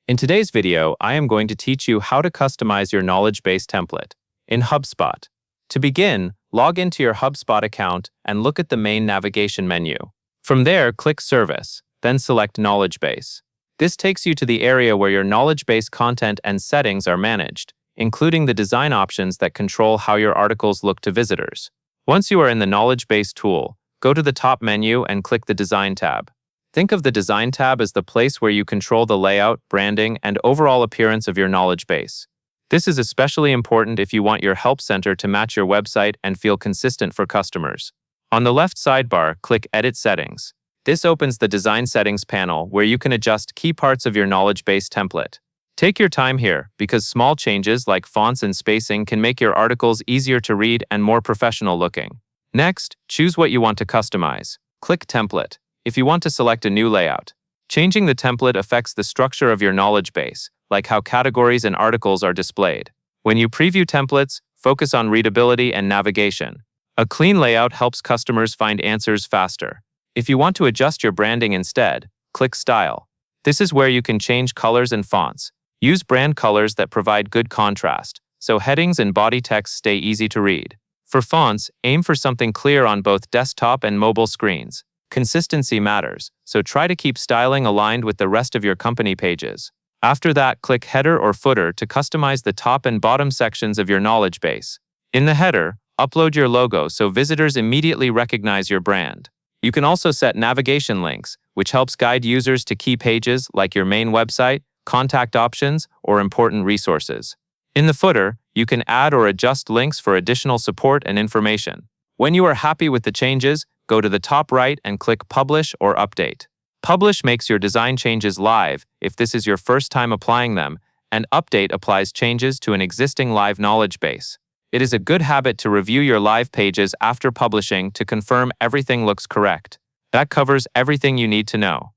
In today's video, I am going to teach you how to customize your knowledge base template in Hubspot. To begin, log into your Hubspot account and look at the main navigation menu. From there, click Service, then select Knowledge Base. This takes you to the area where your knowledge base content and settings are managed, including the design options that control how your articles look to visitors. Once you are in the Knowledge Base tool, go to the top menu and click the Design tab. Think of the Design tab as the place where you control the layout, branding, and overall appearance of your knowledge base. This is especially important if you want your help center to match your website and feel consistent for customers. On the left sidebar, click Edit Settings. This opens the Design Settings panel where you can adjust key parts of your knowledge base template. Take your time here because small changes like fonts and spacing can make your articles easier to read and more professional looking. Next, choose what you want to customize. Click Template if you want to select a new layout. Changing the template affects the structure of your knowledge base, like how categories and articles are displayed. When you preview templates, focus on readability and navigation. A clean layout helps customers find answers faster. If you want to adjust your branding instead, click Style. This is where you can change colors and fonts. Use brand colors that provide good contrast, so headings and body text stay easy to read. For fonts, aim for something clear on both desktop and mobile screens. Consistency matters, so try to keep styling aligned with the rest of your company pages. After that, click Header or Footer to customize the top and bottom sections of your knowledge base. In the header, upload your logo so visitors immediately recognize your brand. You can also set navigation links, which helps guide users to key pages like your main website, contact options, or important resources. In the footer, you can add or adjust links for additional support and information. When you are happy with the changes, go to the top right and click Publish or Update. Publish makes your design changes live if this is your first time applying them, and Update applies changes to an existing live knowledge base. It is a good habit to review your live pages after publishing to confirm everything looks correct. That covers everything you need to know.